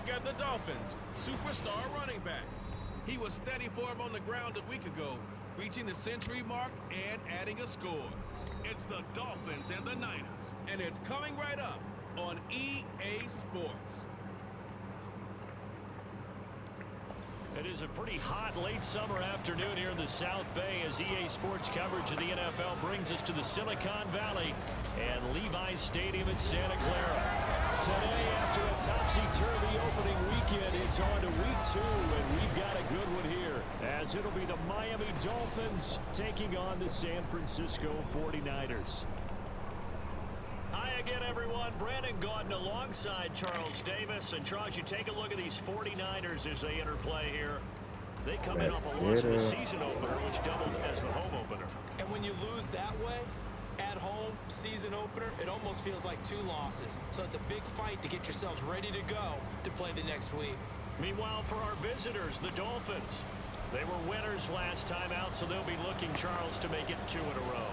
we've got the Dolphins' superstar running back. He was steady for him on the ground a week ago, reaching the century mark and adding a score. It's the Dolphins and the Niners, and it's coming right up on EA Sports. It is a pretty hot late summer afternoon here in the South Bay as EA Sports coverage of the NFL brings us to the Silicon Valley and Levi's Stadium in Santa Clara. Today, after a topsy-turvy opening weekend, it's on to week 2, and we've got a good one here, as it'll be the Miami Dolphins taking on the San Francisco 49ers. Hi again, everyone. Brandon Gaudin alongside Charles Davis. And Charles, you take a look at these 49ers as they enter play here. They come in off a loss in the season opener, which doubled as the home opener. And when you lose that way, at home, season opener, it almost feels like 2 losses. So it's a big fight to get yourselves ready to go to play the next week. Meanwhile, for our visitors, the Dolphins, they were winners last time out, so they'll be looking, Charles, to make it 2 in a row.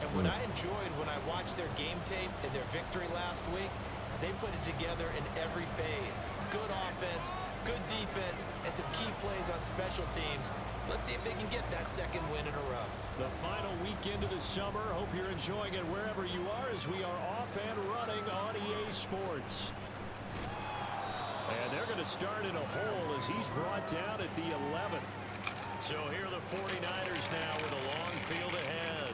And what I enjoyed when I watched their game tape and their victory last week is they put it together in every phase. Good offense, good defense, and some key plays on special teams. Let's see if they can get that second win in a row. The final weekend of the summer. Hope you're enjoying it wherever you are as we are off and running on EA Sports. And they're going to start in a hole as he's brought down at the 11. So here are the 49ers now with a long field ahead.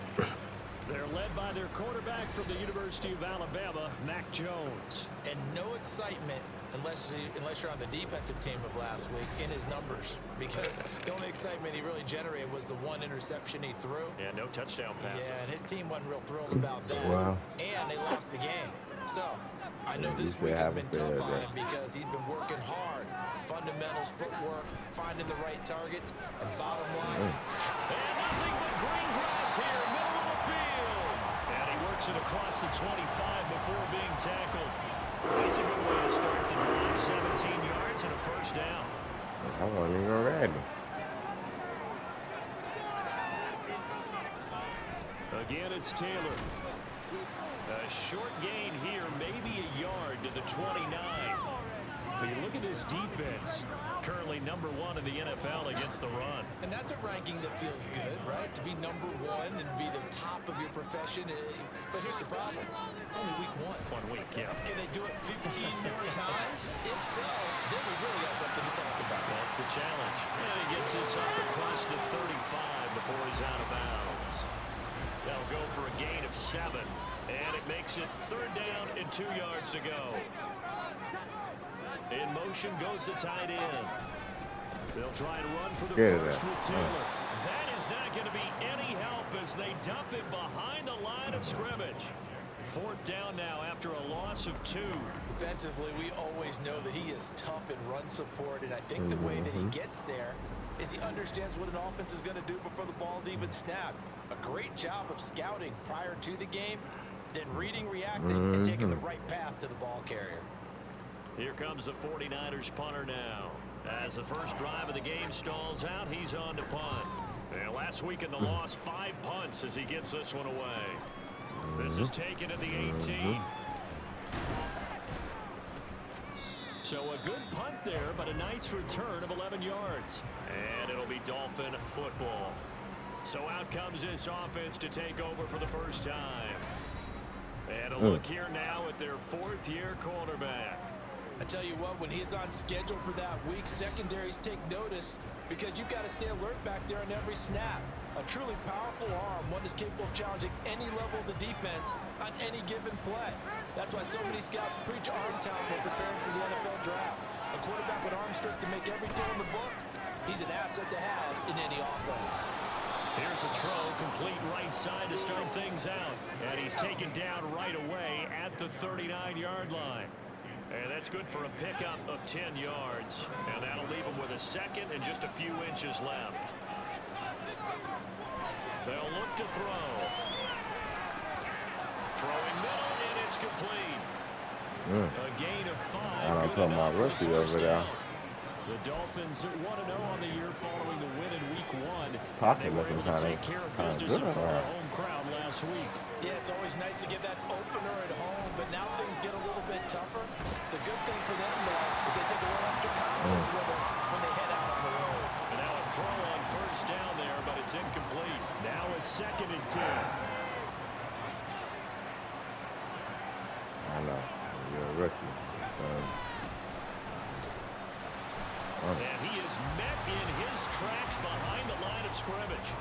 They're led by their quarterback from the University of Alabama, Mac Jones. And no excitement unless you're on the defensive team of last week in his numbers. Because the only excitement he really generated was the 1 interception he threw. Yeah, no touchdown passes. Yeah, and his team wasn't real thrilled about that. Wow. And they lost the game. So, I know this week has been tough on him because he's been working hard. Fundamentals, footwork, finding the right targets, and bottom line. And nothing but green grass here, middle of the field. And he works it across the 25 before being tackled. That's a good way to start the drive. 17 yards and a first down. I wasn't even ready. Again, it's Taylor. A short gain here, maybe a yard to the 29. But you look at this defense, currently number 1 in the NFL against the run. And that's a ranking that feels good, right? To be number 1 and be the top of your profession. But here's the problem. It's only week 1. 1 week, yeah. Can they do it 15 more times? If so, then we really got something to talk about. That's the challenge. And he gets this up across the 35 before he's out of bounds. They'll go for a gain of 7. And it makes it 3rd down and 2 yards to go. In motion goes the tight end. They'll try and run for the first with Taylor. That is not going to be any help as they dump it behind the line of scrimmage. 4th down now after a loss of 2. Defensively, we always know that he is tough in run support, and I think the way that he gets there is he understands what an offense is going to do before the ball's even snapped. A great job of scouting prior to the game, then reading, reacting, and taking the right path to the ball carrier. Here comes the 49ers punter now. As the first drive of the game stalls out, he's on to punt. And last week in the loss, 5 punts as he gets this one away. This is taken at the 18. So a good punt there, but a nice return of 11 yards. And it'll be Dolphin football. So out comes this offense to take over for the first time. And a look here now at their 4th-year cornerback. I tell you what, when he's on schedule for that week, secondaries take notice because you've got to stay alert back there on every snap. A truly powerful arm, one that's capable of challenging any level of the defense on any given play. That's why so many scouts preach arm talent when preparing for the NFL draft. A quarterback with arm strength to make every throw in the book, he's an asset to have in any offense. Here's a throw, complete right side to start things out. And he's taken down right away at the 39-yard line. And that's good for a pickup of 10 yards. And that'll leave him with a second and just a few inches left. They'll look to throw. Throwing middle, and it's complete. A gain of 5. Good enough for the first down. The Dolphins 1-0 on the year following the win in Week 1. They were able to take care of business in front of the home crowd last week. Yeah, it's always nice to get that opener at home, but now things get a little bit tougher. The good thing for them, though, is they take a confidence when they head out on the road. And now a throw on first down there, but it's incomplete. Now a 2nd and 10. I know. You're a rookie. And he is met in his tracks behind the line of scrimmage.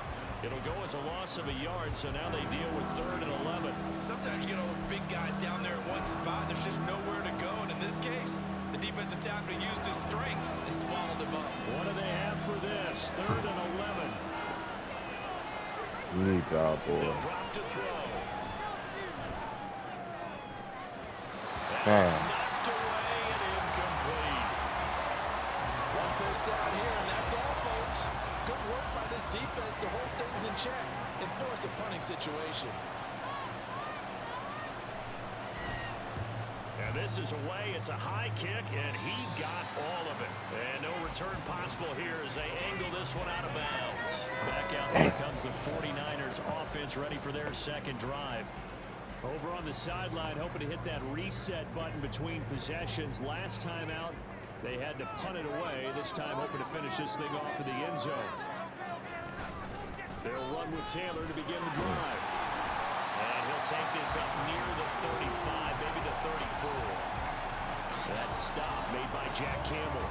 It'll go as a loss of a yard, so now they deal with 3rd and 11. Sometimes you get all those big guys down there in one spot, and there's just nowhere to go. And in this case, the defensive tackle used his strength and swallowed him up. What do they have for this? 3rd and 11. Neat job, boy. They'll drop to throw. Damn. That's knocked away and incomplete. One first down here, and that's all, folks. Good work by this defense to hold things in check and force a punting situation. And this is away. It's a high kick, and he got all of it. And no return possible here as they angle this one out of bounds. Back out there comes the 49ers offense ready for their 2nd drive. Over on the sideline, hoping to hit that reset button between possessions. Last time out, they had to punt it away. This time, hoping to finish this thing off in the end zone. They'll run with Taylor to begin the drive. And he'll take this up near the 35, maybe the 34. That stop made by Jack Campbell.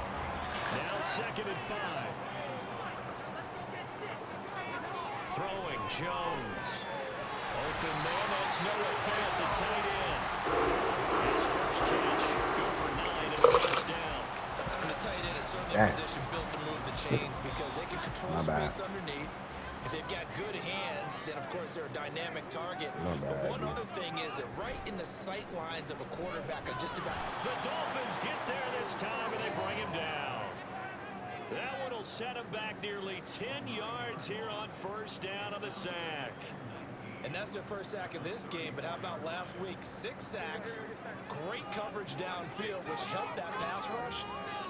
Now 2nd and 5. Throwing Jones. Open man, that's Noah Fant, the tight end. His first catch, good for 9 and a first down. And the tight end is certainly a position built to move the chains because they can control space underneath. If they've got good hands, then of course they're a dynamic target. But one other thing is that right in the sight lines of a quarterback are just about... The Dolphins get there this time and they bring him down. That one will set him back nearly 10 yards here on first down on the sack. And that's their first sack of this game, but how about last week? 6 sacks, great coverage downfield, which helped that pass rush.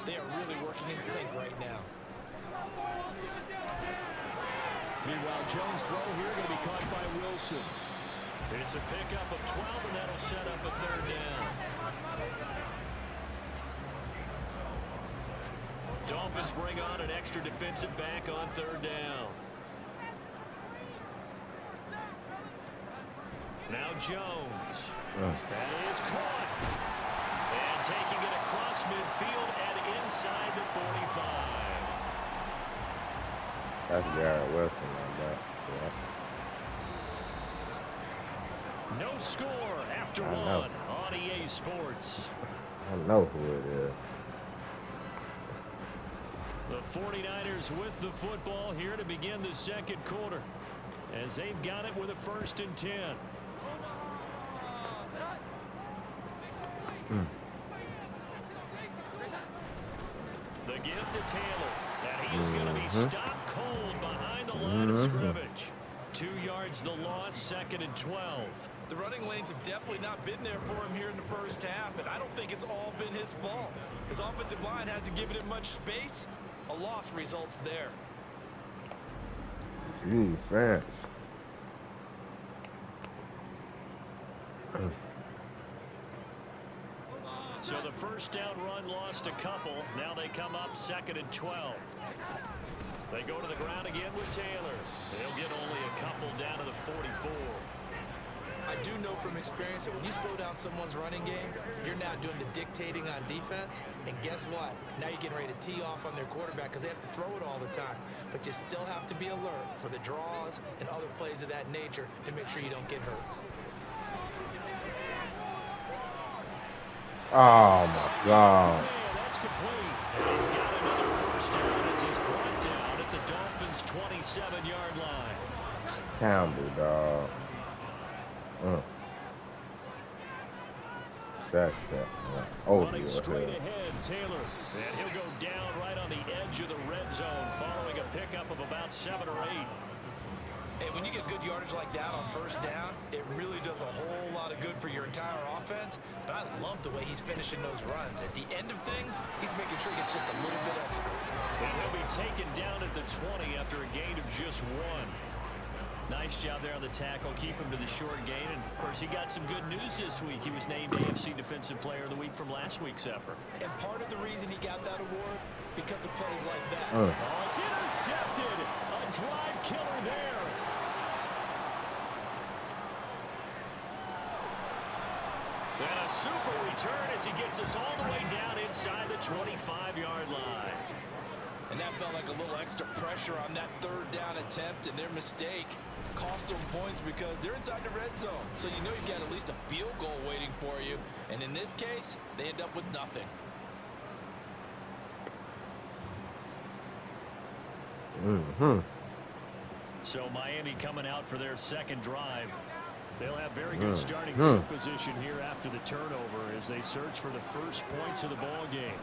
They are really working in sync right now. Meanwhile, Jones' throw here going to be caught by Wilson. It's a pickup of 12, and that'll set up a 3rd down. Dolphins bring on an extra defensive back on 3rd down. Now Jones. That is caught. And taking it across midfield and inside the 45. That's Garrett Wilson on that. Yeah. No score after one on EA Sports. I know who it is. The 49ers with the football here to begin the 2nd quarter. As they've got it with a 1st and 10. The give to Taylor. And he is going to be stopped cold behind the line of scrimmage. 2 yards the loss, 2nd and 12. The running lanes have definitely not been there for him here in the first half, and I don't think it's all been his fault. His offensive line hasn't given him much space. A loss results there. Gee, fast. So the first down run lost a couple. Now they come up 2nd and 12. They go to the ground again with Taylor. They'll get only a couple down to the 44. I do know from experience that when you slow down someone's running game, you're not doing the dictating on defense. And guess what? Now you're getting ready to tee off on their quarterback because they have to throw it all the time. But you still have to be alert for the draws and other plays of that nature to make sure you don't get hurt. Oh, my God. That's complete. And he's got another first down as he's brought down at the Dolphins' 27-yard line. Campbell, dog. That's that. Oh, running straight ahead, Taylor. And he'll go down right on the edge of the red zone following a pickup of about 7 or 8. Hey, when you get good yardage like that on first down, it really does a whole lot of good for your entire offense. But I love the way he's finishing those runs. At the end of things, he's making sure he gets just a little bit extra. And he'll be taken down at the 20 after a gain of just 1. Nice job there on the tackle. Keep him to the short gain. And, of course, he got some good news this week. He was named AFC Defensive Player of the Week from last week's effort. And part of the reason he got that award, because of plays like that. Oh, it's intercepted. A drive killer there. And a super return as he gets us all the way down inside the 25-yard line. And that felt like a little extra pressure on that third down attempt, and their mistake cost them points because they're inside the red zone. So you know you've got at least a field goal waiting for you. And in this case, they end up with nothing. So Miami coming out for their second drive. They'll have very good starting field position here after the turnover as they search for the first points of the ball game.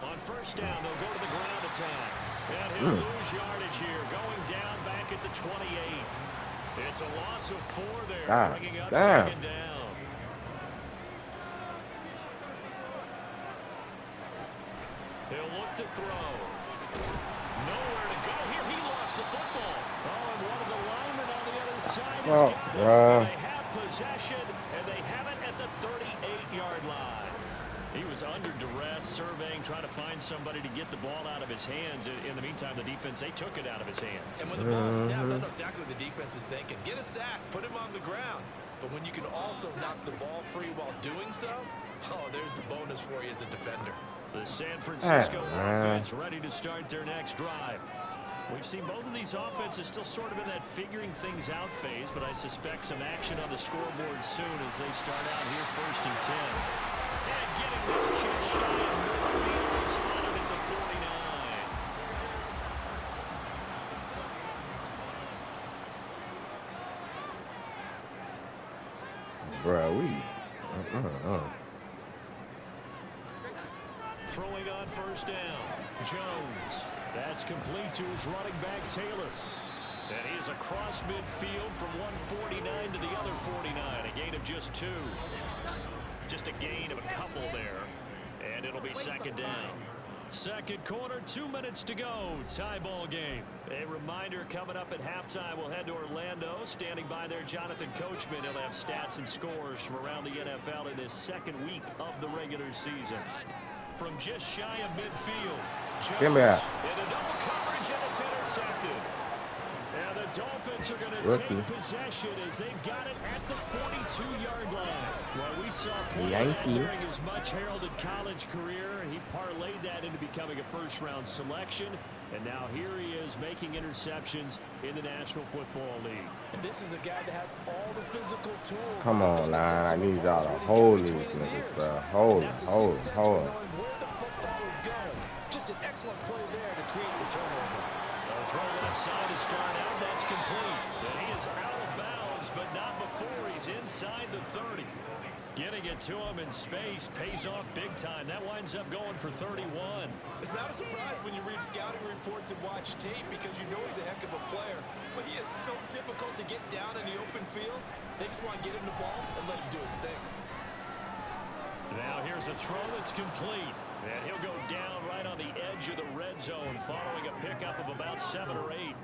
On first down, they'll go to the ground attack. And he'll lose yardage here, going down back at the 28. It's a loss of 4 there, bringing up second down. He'll look to throw. Nowhere to go here. He lost the football. Oh, and one of the linemen on the other side has got it. They have possession, and they have it at the 38-yard line. He was under duress, surveying, trying to find somebody to get the ball out of his hands. In the meantime, the defense, they took it out of his hands. And when the ball snapped, I know exactly what the defense is thinking. Get a sack, put him on the ground. But when you can also knock the ball free while doing so, oh, there's the bonus for you as a defender. The San Francisco offense ready to start their next drive. We've seen both of these offenses still sort of in that figuring things out phase, but I suspect some action on the scoreboard soon as they start out here first and 10. And getting this just shy of midfield, spotted at the 49. Bro, Throwing on first down, Jones. That's complete to his running back, Taylor. And he is across midfield from 149 to the other 49, a gain of just 2. Just a gain of a couple there, and it'll be second down. Second quarter, 2 minutes to go. Tie ball game. A reminder coming up at halftime, we'll head to Orlando. Standing by there, Jonathan Coachman. He'll have stats and scores from around the NFL in this second week of the regular season. From just shy of midfield, Jones in a double coverage, and it's intercepted. And the Dolphins are going to take possession as they've got it at the 42-yard line. Well, we saw that during his much-heralded college career. He parlayed that into becoming a first-round selection. And now here he is making interceptions in the National Football League. And this is a guy that has all the physical tools. come on, line. I need y'all to hold these niggas, bro. Hold it. Where the football is going. Just an excellent play there to create the turnover. Throw left side to start out. That's complete. And he is out of bounds, but not before he's inside the 30. Getting it to him in space pays off big time. That winds up going for 31. It's not a surprise when you read scouting reports and watch tape because you know he's a heck of a player. But he is so difficult to get down in the open field. They just want to get him the ball and let him do his thing. Now here's a throw that's complete. And he'll go down right on the edge of the red zone following a pickup of about 7 or 8.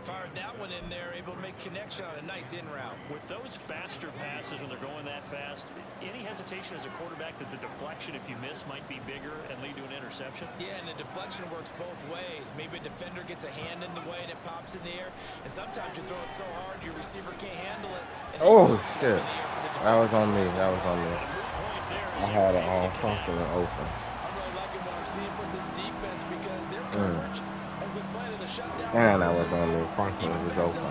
Fired that one in there, able to make connection on a nice in route. With those faster passes when they're going that fast, any hesitation as a quarterback that the deflection, if you miss, might be bigger and lead to an interception? Yeah, and the deflection works both ways. Maybe a defender gets a hand in the way and it pops in the air. And sometimes you throw it so hard your receiver can't handle it. Oh, shit. That was on me. That was on me. I had it all fucking open. I'm really liking what I'm seeing from this defense because their coverage has been planning a shutdown. And that was on me. Fucking was open.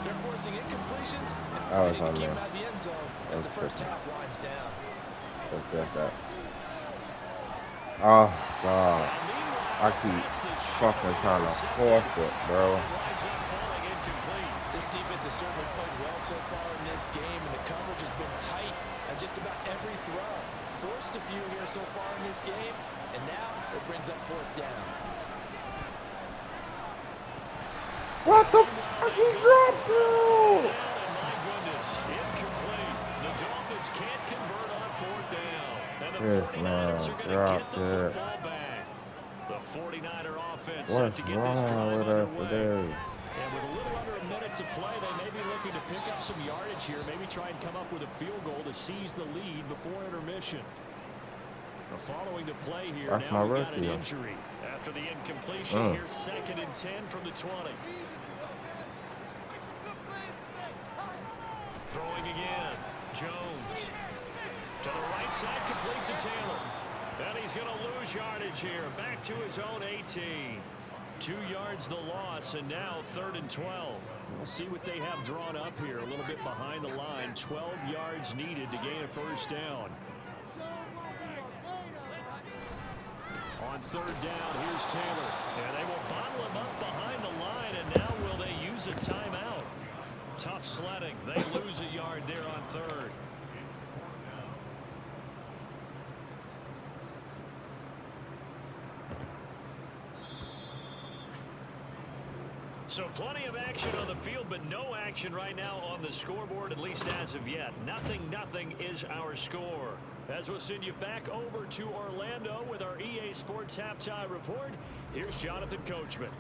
They're forcing incompletions and That was fighting on to keep me. him out of the end zone as the first half winds down. That's just that. Oh, God. I keep fucking trying to force it, bro. This defense has certainly played well so far in this game, and the coverage has been tight on just about every throw. Forced a few here so far in this game, and now it brings up fourth down. What the fuck? He dropped you! My goodness, incomplete. The Dolphins can't convert on fourth down. And the Yes, 49ers are going to man. get the football back. The 49er offense set What's to get this drive wrong with us underway. today? And with a little under a minute explosive play. They may be looking to pick up some yardage here, maybe try and come up with a field goal to seize the lead before intermission. Following the play here, now we've got an injury. After the incompletion, here's 2nd and 10 from the 20. Throwing again. Jones. To the right side, complete to Taylor. And he's going to lose yardage here. Back to his own 18. 2 yards the loss, and now 3rd and 12. We'll see what they have drawn up here. A little bit behind the line. 12 yards needed to gain a first down. On 3rd down, here's Taylor. And they will bottle him up behind the line, and now will they use a timeout? Tough sledding. They lose a yard there on 3rd. So plenty of action on the field, but no action right now on the scoreboard, at least as of yet. 0-0 is our score. As we'll send you back over to Orlando with our EA Sports Halftime Report, here's Jonathan Coachman.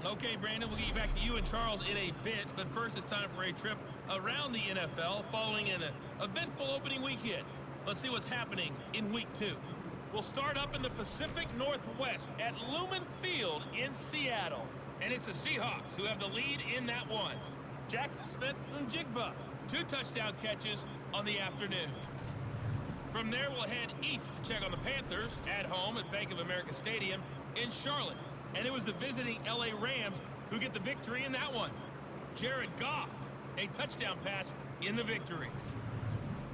Okay, Brandon, we'll get you back to you and Charles in a bit, but first it's time for a trip around the NFL following an eventful opening weekend. Let's see what's happening in Week 2. We'll start up in the Pacific Northwest at Lumen Field in Seattle. And it's the Seahawks who have the lead in that one. Jackson Smith and Jigba, 2 touchdown catches on the afternoon. From there, we'll head east to check on the Panthers at home at Bank of America Stadium in Charlotte. And it was the visiting LA Rams who get the victory in that one. Jared Goff, a touchdown pass in the victory.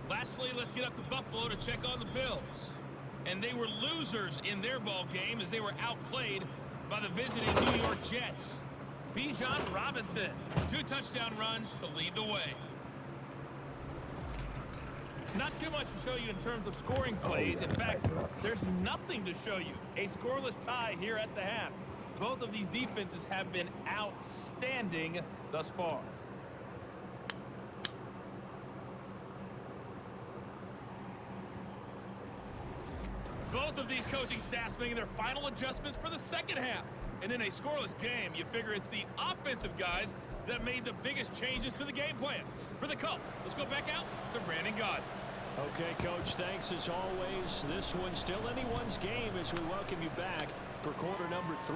Lastly, let's get up to Buffalo to check on the Bills. And they were losers in their ball game as they were outplayed by the visiting New York Jets. Bijan Robinson, 2 touchdown runs to lead the way. Not too much to show you in terms of scoring plays. In fact, there's nothing to show you. A scoreless tie here at the half. Both of these defenses have been outstanding thus far. Both of these coaching staffs making their final adjustments for the second half. And in a scoreless game, you figure it's the offensive guys that made the biggest changes to the game plan. For the call, let's go back out to Brandon God. Okay, Coach, thanks as always. This one's still anyone's game as we welcome you back for quarter number 3.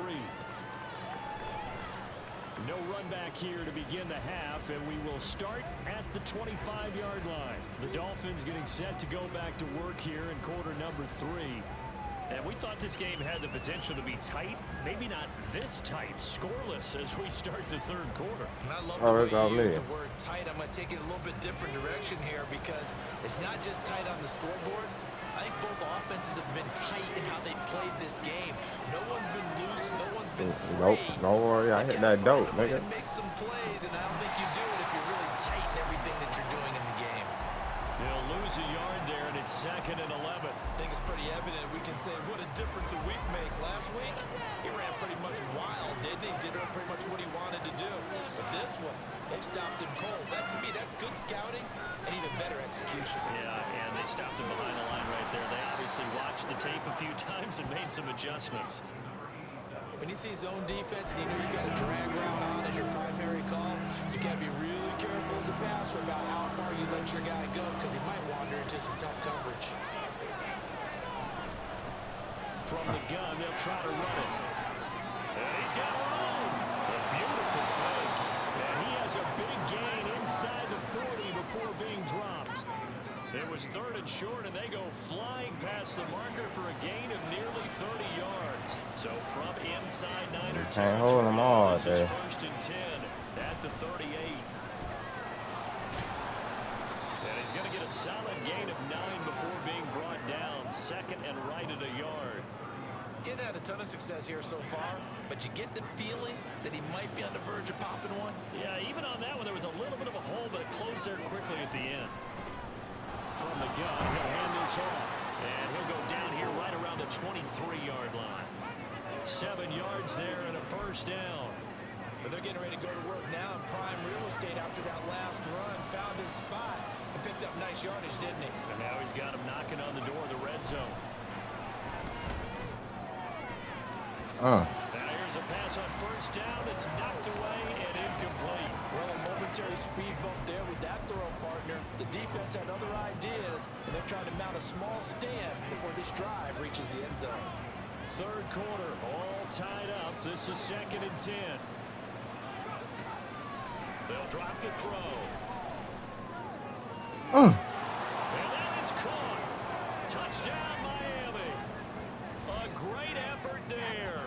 No run back here to begin the half, and we will start at the 25-yard line. The Dolphins getting set to go back to work here in quarter number 3. And we thought this game had the potential to be tight, maybe not this tight, scoreless as we start the 3rd quarter. And I love the way you use the word tight. I'm going to take it a little bit different direction here because it's not just tight on the scoreboard. I think both offenses have been tight in how they've played this game. No one's been loose. No one's been free. Nope, don't worry. I hit that dope, nigga. Make some plays, and I don't think you do it if you're really tight in everything that you're doing in the game. They'll lose a yard there, and it's 2nd and 11. I think it's pretty evident. We can say what a difference a week makes. Last week, he ran pretty much wild, didn't he? Did pretty much what he wanted to do. But this one, they stopped him cold. That, to me, that's good scouting and even better execution. Yeah, and they stopped him behind the line right there. They obviously watched the tape a few times and made some adjustments. When you see zone defense and you know you got a drag route on as your primary call, you got to be really careful as a passer about how far you let your guy go because he might wander into some tough coverage. From the gun, they'll try to run it. And he's got room. A beautiful fake. And he has a big gain inside the 40 before being dropped. It was 3rd and short, and they go flying past the marker for a gain of nearly 30 yards. So from inside Niner territory, hold them all this there. is 1st and 10 at the 38. And he's going to get a solid gain of 9 before being brought down. 2nd and right at a yard. Getting had a ton of success here so far, but you get the feeling that he might be on the verge of popping one. Yeah, even on that one, there was a little bit of a hole, but it closed there quickly at the end. From the gun, he'll hand this off, and he'll go down here right around the 23-yard line. 7 yards there and a first down. But they're getting ready to go to work now in prime real estate after that last run. Found his spot and picked up nice yardage, didn't he? And now he's got him knocking on the door of the red zone. Now here's a pass on first down. It's knocked away and incomplete. Well, a momentary speed bump there with that throw, partner. The defense had other ideas, and they're trying to mount a small stand before this drive reaches the end zone. Third quarter, all tied up. This is 2nd and 10. They'll drop the throw. And that is caught. Touchdown, Miami. A great effort there.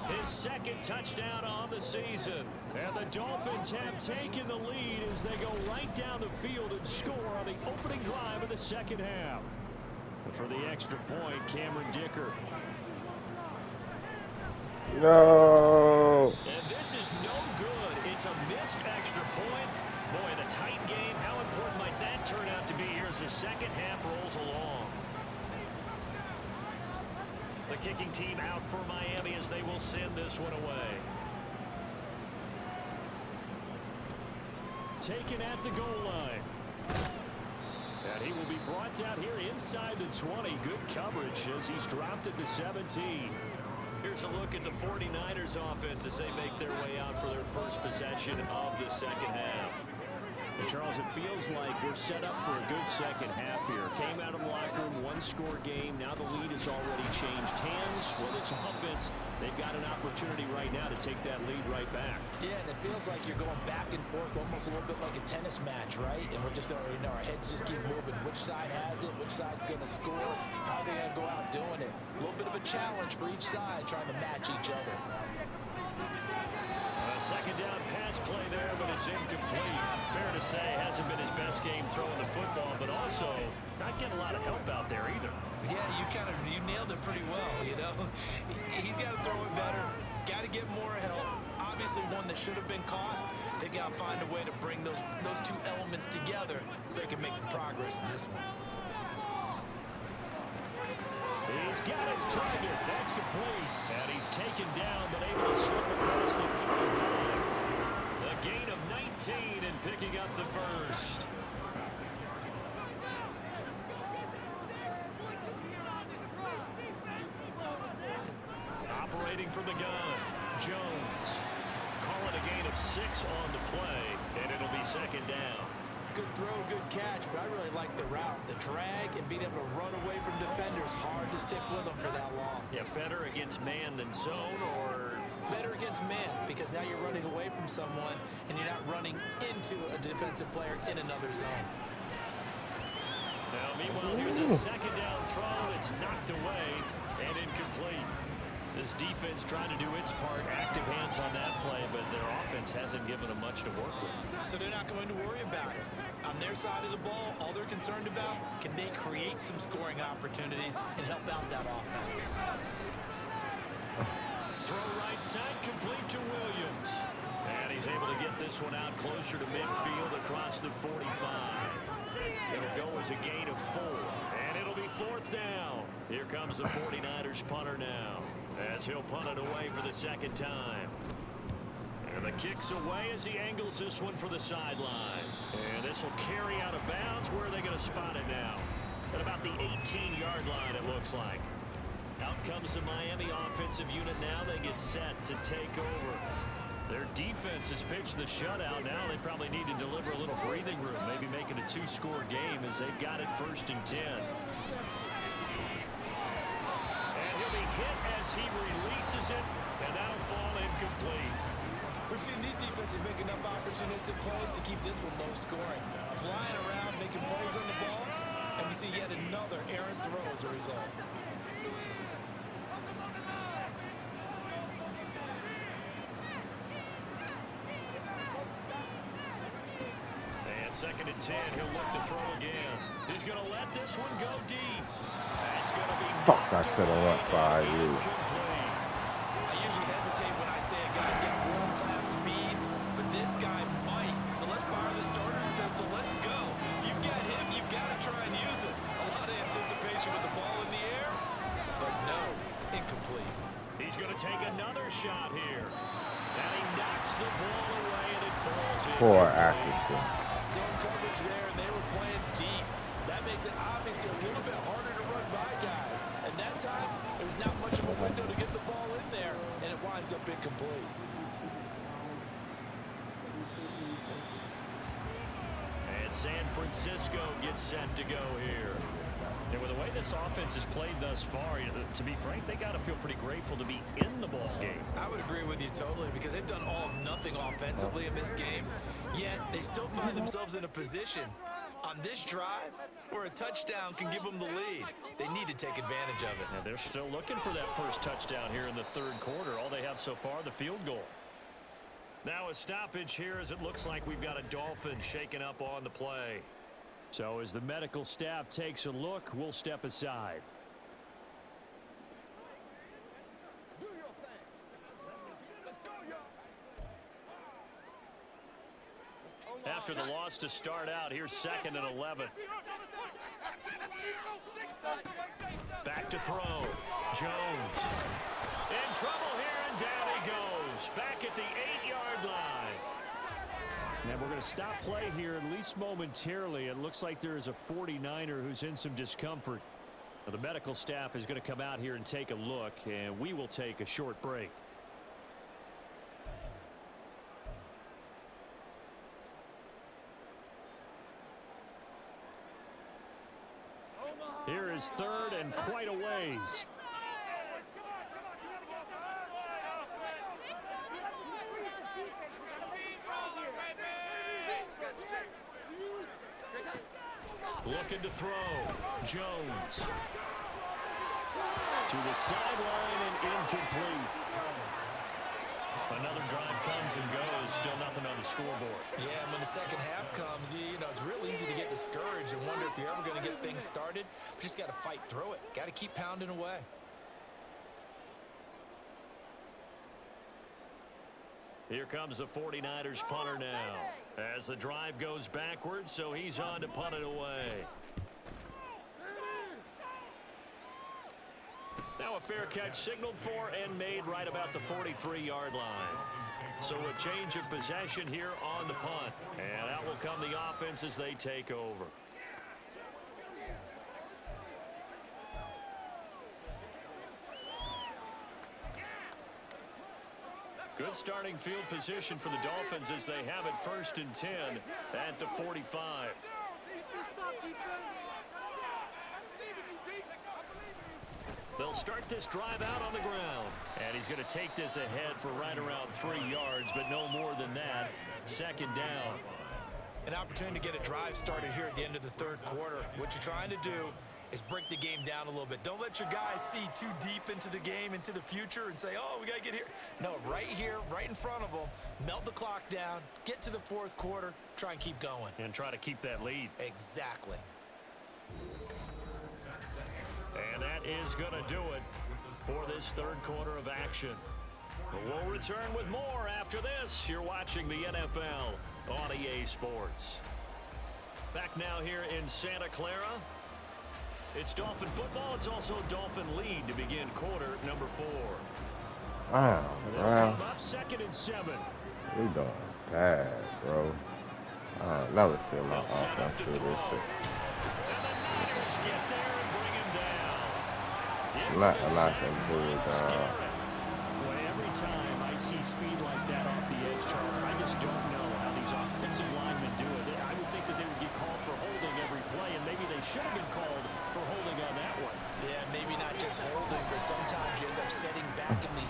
His 2nd touchdown on the season. And the Dolphins have taken the lead as they go right down the field and score on the opening drive of the 2nd half. For the extra point, Cameron Dicker. No. And this is no good. It's a missed extra point. Boy, the tight game, how important might that turn out to be here as the 2nd half rolls along. The kicking team out for Miami as they will send this one away. Taken at the goal line. And he will be brought down here inside the 20. Good coverage as he's dropped at the 17. Here's a look at the 49ers offense as they make their way out for their first possession of the 2nd half. And Charles, it feels like we're set up for a good 2nd half here. Came out of the locker room, one-score game. Now the lead has already changed hands. Well, this offense, they've got an opportunity right now to take that lead right back. Yeah, and it feels like you're going back and forth almost a little bit like a tennis match, right? And we're just already know our heads just keep moving. Which side has it? Which side's going to score? How are they going to go out doing it? A little bit of a challenge for each side trying to match each other. A 2nd down pass play there, but it's incomplete. Fair to say, hasn't been his best game throwing the football, but also not getting a lot of help out there either. Yeah, you nailed it pretty well, you know. He's got to throw it better. Got to get more help. Obviously one that should have been caught. They got to find a way to bring those two elements together so they can make some progress in this one. He's got his target. That's complete. And he's taken down, but able to slip across the 45. A gain of 19 and picking up the first. Operating from the gun, Jones. Calling a gain of 6 on the play, and it'll be 2nd down. Good throw, good catch, but I really like the route. The drag and being able to run away from defenders. Hard to stick with them for that long. Yeah, better against man than zone, or? Better against man, because now you're running away from someone and you're not running into a defensive player in another zone. Now, meanwhile, here's a 2nd down throw. It's knocked away and incomplete. This defense trying to do its part, active hands on that play, but their offense hasn't given them much to work with. So they're not going to worry about it. On their side of the ball, all they're concerned about, can they create some scoring opportunities and help out that offense? Throw right side, complete to Williams. And he's able to get this one out closer to midfield across the 45. It'll go as a gain of 4, and it'll be 4th down. Here comes the 49ers punter now, as he'll punt it away for the 2nd time. And the kick's away as he angles this one for the sideline. And this will carry out of bounds. Where are they going to spot it now? At about the 18-yard line, it looks like. Out comes the Miami offensive unit now. They get set to take over. Their defense has pitched the shutout. Now they probably need to deliver a little breathing room, maybe make it a 2-score game as they've got it 1st and 10. And he'll be hit as he releases it, and that'll fall incomplete. We've seen these defenses make enough opportunistic plays to keep this one low scoring. Flying around, making plays on the ball, and we see yet another errant throw as a result. And 2nd and 10, he'll look to throw again. He's going to let this one go deep. That's going to be Fuck, I should have went by you. I usually hesitate when I say a guy's got world-class speed, but this guy might. So let's fire the starter's pistol. Let's go. If you've got him, you've got to try and use it. A lot of anticipation with the ball in the air, but no, incomplete. He's going to take another shot here. And he knocks the ball away, and it falls in. Poor accuracy. Zone coverage there, and they were playing deep. That makes it obviously a little bit harder to run by guys. And that time, there was not much of a window to get the ball in there, and it winds ends up incomplete. And San Francisco gets set to go here. And with the way this offense has played thus far, to be frank, they got to feel pretty grateful to be in the ball game. I would agree with you totally because they've done all of nothing offensively in this game, yet they still find themselves in a position on this drive where a touchdown can give them the lead. They need to take advantage of it. And they're still looking for that first touchdown here in the third quarter. All they have so far, the field goal. Now a stoppage here as it looks like we've got a Dolphin shaken up on the play. So as the medical staff takes a look, we'll step aside. After the loss to start out, here's 2nd and 11. Back to throw. Jones. In trouble here, and down he goes. Back at the 8-yard line. And we're going to stop play here, at least momentarily. It looks like there is a 49er who's in some discomfort. Now, the medical staff is going to come out here and take a look, and we will take a short break. Here is 3rd and quite a ways. Looking to throw. Jones. To the sideline and incomplete. Another drive comes and goes. Still nothing on the scoreboard. Yeah, and when the second half comes, you know, it's real easy to get discouraged and wonder if you're ever going to get things started. You just got to fight through it. Got to keep pounding away. Here comes the 49ers punter now. As the drive goes backwards, so he's on to punt it away. Now a fair catch signaled for and made right about the 43-yard line. So a change of possession here on the punt. And out will come the offense as they take over. Good starting field position for the Dolphins as they have it 1st and 10 at the 45. They'll start this drive out on the ground. And he's going to take this ahead for right around 3 yards, but no more than that. 2nd down. An opportunity to get a drive started here at the end of the third quarter. What you're trying to do is break the game down a little bit. Don't let your guys see too deep into the game, into the future, and say, oh, we got to get here. No, right here, right in front of them, melt the clock down, get to the fourth quarter, try and keep going. And try to keep that lead. Exactly. And that is going to do it for this third quarter of action. But we'll return with more after this. You're watching the NFL on EA Sports. Back now here in Santa Clara. It's Dolphin football. It's also Dolphin lead to begin quarter number 4. Wow, They'll bro. come up 2nd and 7. We doing bad, bro. I never see my They'll set up offense to do throw. this shit. And the Niners get there and bring him down. I'm not gonna do it, Well, every time I see speed like that off the edge, Charles, I just don't know how these offensive linemen do it. I would think that they would get called for holding every play, and maybe they should have been called for holding on that one. Yeah, maybe not just holding, but sometimes you end up setting back in the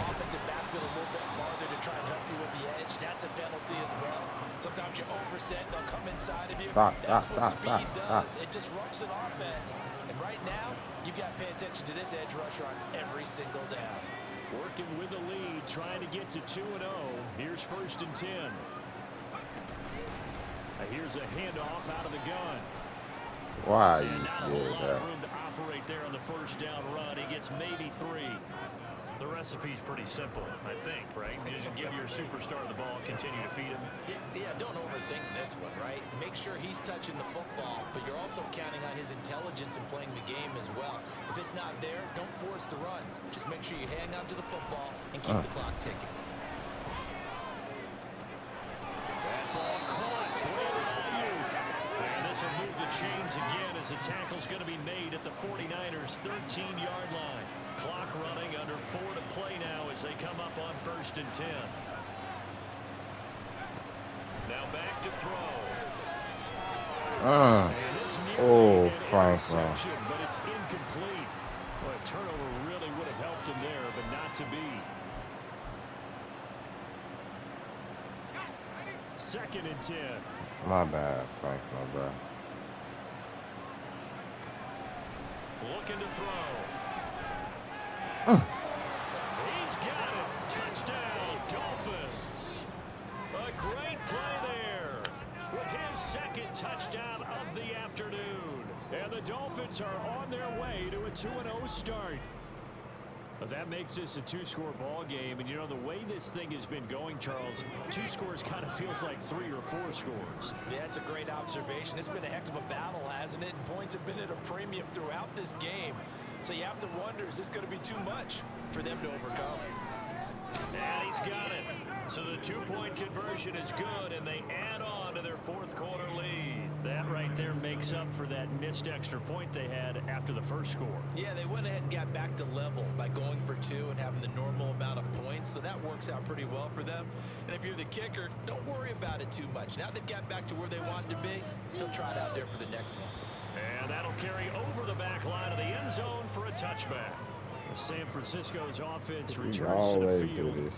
offensive backfield a little bit farther to try and help you with the edge. That's a penalty as well. Sometimes you overset, they'll come inside of you. That's what speed does. It disrupts an offense. And right now, you've got to pay attention to this edge rusher on every single down. Working with the lead, trying to get to 2-0. Here's 1st and 10. Here's a handoff out of the gun. Why And you not a whole did lot that? of room to operate there on the first down run. He gets maybe 3. The recipe's pretty simple, I think, right? You just give your superstar the ball, continue to feed him. Yeah, don't overthink this one, right? Make sure he's touching the football, but you're also counting on his intelligence in playing the game as well. If it's not there, don't force the run. Just make sure you hang on to the football and keep the clock ticking. That ball caught. Brandon Ayuk. And this will move the chains again as the tackle's going to be made at the 49ers' 13-yard line. clock running, under 4 to play now as they come up on 1st and 10. Now back to throw. Oh, Frank, man. But it's incomplete. Well, a turnover really would have helped him there, but not to be. 2nd and 10. My bad, Frank, my bad. Looking to throw. He's got it. Touchdown, Dolphins. A great play there with his 2nd touchdown of the afternoon. And the Dolphins are on their way to a 2-0 start. But that makes this a 2-score ball game. And, you know, the way this thing has been going, Charles, 2 scores kind of feels like 3 or 4 scores. Yeah, it's a great observation. It's been a heck of a battle, hasn't it? And points have been at a premium throughout this game. So you have to wonder, is this going to be too much for them to overcome? And he's got it. So the 2-point conversion is good, and they add on to their 4th quarter lead. That right there makes up for that missed extra point they had after the first score. Yeah, they went ahead and got back to level by going for 2 and having the normal amount of points, so that works out pretty well for them. And if you're the kicker, don't worry about it too much. Now they've got back to where they want to be, they'll try it out there for the next one. And that'll carry over the back line of the end zone for a touchback. San Francisco's offense returns to the field.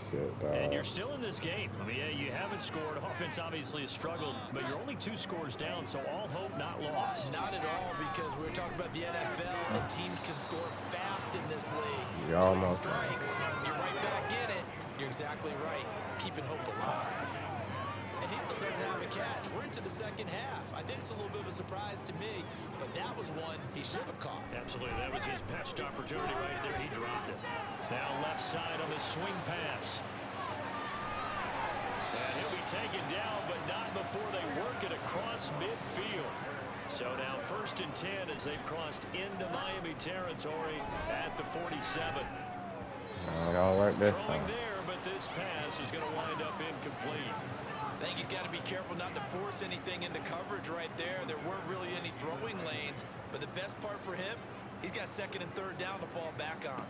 And you're still in this game. I mean, yeah, you haven't scored. Offense obviously has struggled, but you're only 2 scores down, so all hope not lost. Not at all, because we're talking about the NFL, and teams can score fast in this league. Quick strikes, you're right back in it. You're exactly right. Keeping hope alive. And he still doesn't have a catch. We're into the 2nd half. I think it's a little bit of a surprise to me, but that was one he should have caught. Absolutely. That was his best opportunity right there. He dropped it. Now left side on the swing pass. And he'll be taken down, but not before they work it across midfield. So now 1st and 10 as they've crossed into Miami territory at the 47. Gonna work this Throwing time. there, but this pass is going to wind up incomplete. I think he's got to be careful not to force anything into coverage right there. There weren't really any throwing lanes, but the best part for him, he's got 2nd and 3rd down to fall back on.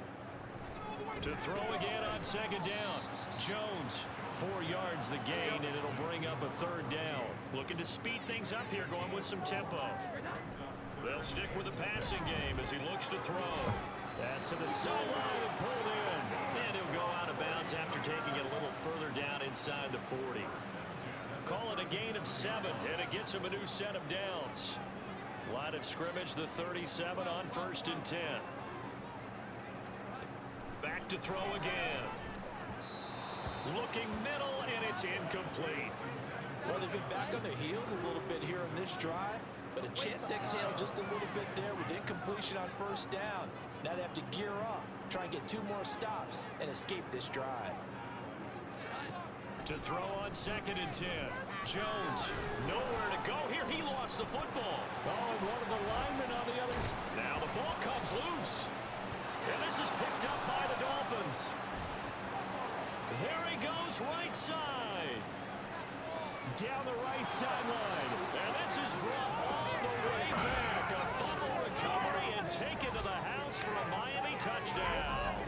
To throw again on 2nd down. Jones, 4 yards the gain, and it'll bring up a 3rd down. Looking to speed things up here, going with some tempo. They'll stick with the passing game as he looks to throw. Pass to the sideline and pulled in. And he'll go out of bounds after taking it a little further down inside the 40. Call it a gain of 7, and it gets him a new set of downs. Line of scrimmage, the 37 on 1st and 10. Back to throw again. Looking middle, and it's incomplete. Well, they've been back on their heels a little bit here on this drive, but a chance to exhale just a little bit there with incompletion on 1st down. Now they have to gear up, try and get 2 more stops, and escape this drive. To throw on 2nd and 10. Jones, nowhere to go here. He lost the football. Oh, and one of the linemen on the other side. Now the ball comes loose. And this is picked up by the Dolphins. There he goes, right side. Down the right sideline. And this is brought all the way back. A fumble recovery and taken to the house for a Miami touchdown.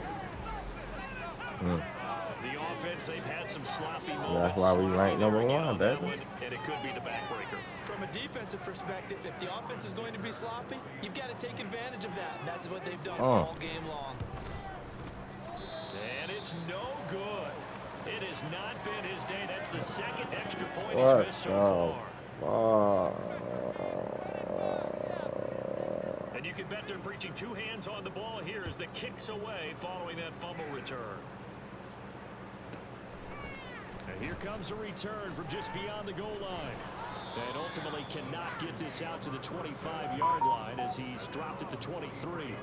The offense, they've had some sloppy moments. That's why we rank #1, baby. And it could be the backbreaker. From a defensive perspective, if the offense is going to be sloppy, you've got to take advantage of that. And that's what they've done all game long. And it's no good. It has not been his day. That's the 2nd extra point he's missed so far. And you can bet they're preaching 2 hands on the ball here as the kick's away following that fumble return. And here comes a return from just beyond the goal line. And ultimately cannot get this out to the 25-yard line as he's dropped at the 23.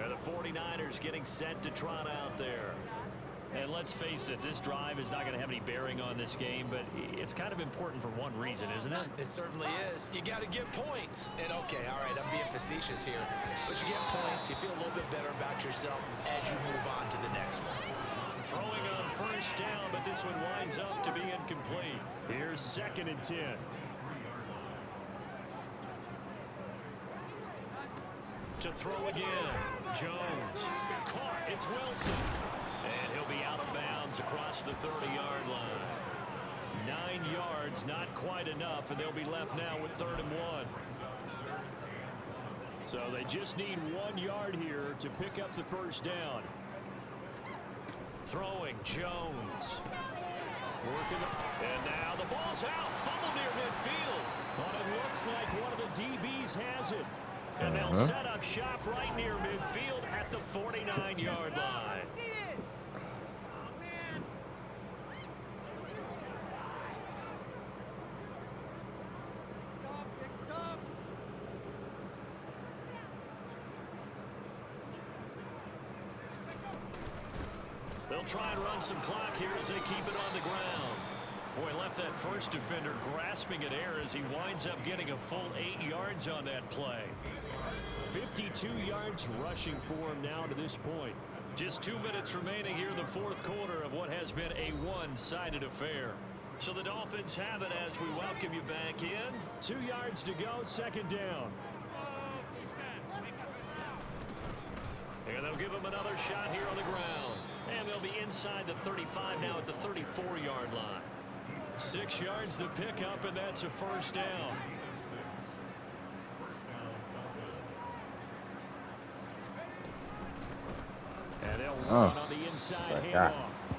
And the 49ers getting set to trot out there. And let's face it, this drive is not going to have any bearing on this game, but it's kind of important for one reason, isn't it? It certainly is. You got to get points. And okay, all right, I'm being facetious here. But you get points, you feel a little bit better about yourself as you move on to the next one. Throwing on 1st down, but this one winds up to be incomplete. Here's 2nd and 10. To throw again. Jones. Caught. It's Wilson. And he'll be out of bounds across the 30-yard line. 9 yards, not quite enough, and they'll be left now with 3rd and 1. So they just need 1 yard here to pick up the first down. Throwing Jones. Working. And now the ball's out. Fumble near midfield. But it looks like one of the DBs has it. And they'll set up shop right near midfield at the 49-yard line. They'll try and run some clock here as they keep it on the ground. Boy, left that first defender grasping at air as he winds up getting a full 8 yards on that play. 52 yards rushing for him now to this point. Just 2 minutes remaining here in the 4th quarter of what has been a one-sided affair. So the Dolphins have it as we welcome you back in. 2 yards to go, 2nd down. And they'll give him another shot here on the ground. And they'll be inside the 35 now at the 34-yard line. 6 yards to pick up, and that's a first down. And they'll run on the inside handoff.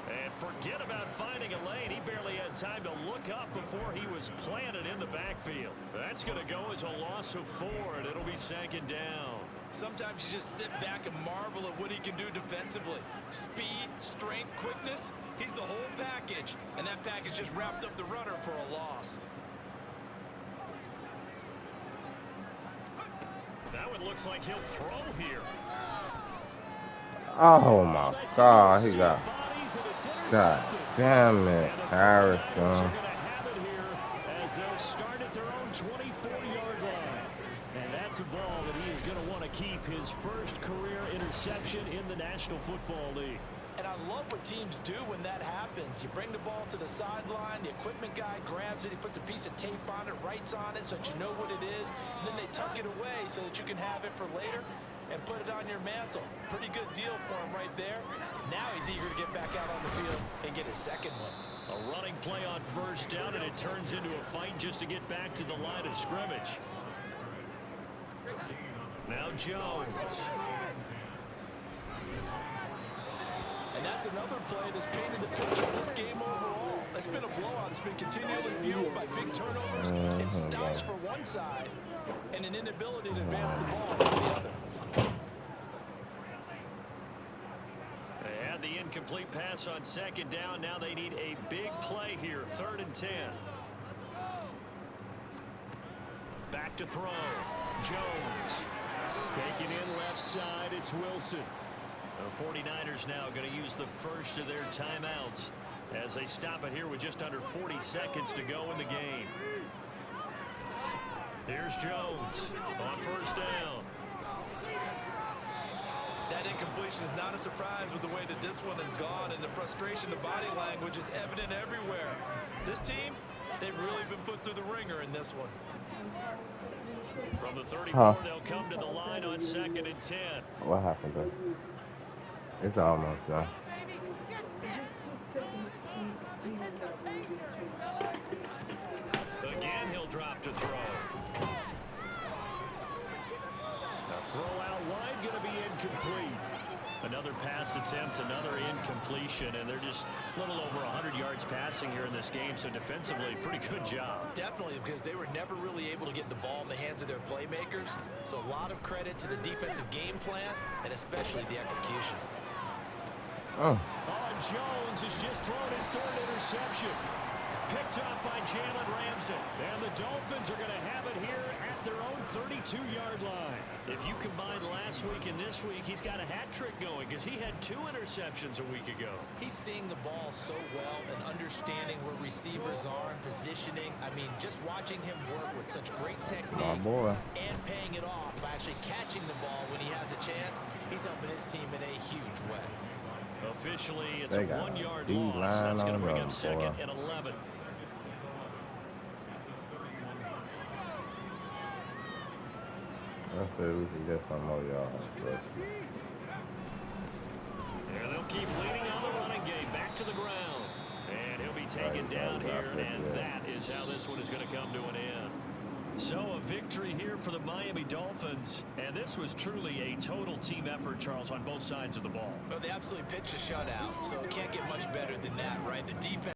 And forget about finding a lane. He barely had time to look up before he was planted in the backfield. That's going to go as a loss of 4, and it'll be 2nd down. Sometimes you just sit back and marvel at what he can do defensively. Speed, strength, quickness. He's the whole package. And that package just wrapped up the runner for a loss. Now it looks like he'll throw here. Oh my God, he got. God damn it, Harrison. As they'll start at their own 24-yard line. And that's a ball that he is going to want to keep, his first career interception in the National Football League. And I love what teams do when that happens. You bring the ball to the sideline, the equipment guy grabs it, he puts a piece of tape on it, writes on it so that you know what it is, and then they tuck it away so that you can have it for later and put it on your mantle. Pretty good deal for him right there. Now he's eager to get back out on the field and get his 2nd one. A running play on 1st down, and it turns into a fight just to get back to the line of scrimmage. Now Jones. And that's another play that's painted the picture of this game overall. It's been a blowout. It's been continually fueled by big turnovers and stops for one side and an inability to advance the ball for the other. They had the incomplete pass on 2nd down. Now they need a big play here. 3rd and 10. Back to throw. Jones. Taking in left side, it's Wilson. The 49ers now going to use the first of their timeouts as they stop it here with just under 40 seconds to go in the game. Here's Jones on 1st down. That incompletion is not a surprise with the way that this one has gone, and the frustration, the body language is evident everywhere. This team, they've really been put through the ringer in this one. From the 34, they'll come to the line on 2nd and 10. What happened there? It's almost done. Again, he'll drop to throw. A throw out wide, going to be incomplete. Another pass attempt, another incompletion, and they're just a little over 100 yards passing here in this game, so defensively, pretty good job. Definitely, because they were never really able to get the ball in the hands of their playmakers, so a lot of credit to the defensive game plan, and especially the execution. Jones has just thrown his 3rd interception. Picked up by Jalen Ramsey. And the Dolphins are going to have it here at their own 32-yard line. If you combine last week and this week, he's got a hat trick going because he had 2 interceptions a week ago. He's seeing the ball so well and understanding where receivers are and positioning. I mean, just watching him work with such great technique and paying it off by actually catching the ball when he has a chance, he's helping his team in a huge way. Officially, it's a 1-yard loss. That's going to bring up 2nd and 11. Let's see if we can get some more yards. But And they'll keep leaning on the running game. Back to the ground. And he'll be taken down here, and that is how this one is going to come to an end. So a victory here for the Miami Dolphins, and this was truly a total team effort, Charles, on both sides of the ball. Well, they absolutely pitched a shutout, so it can't get much better than that, right? The defense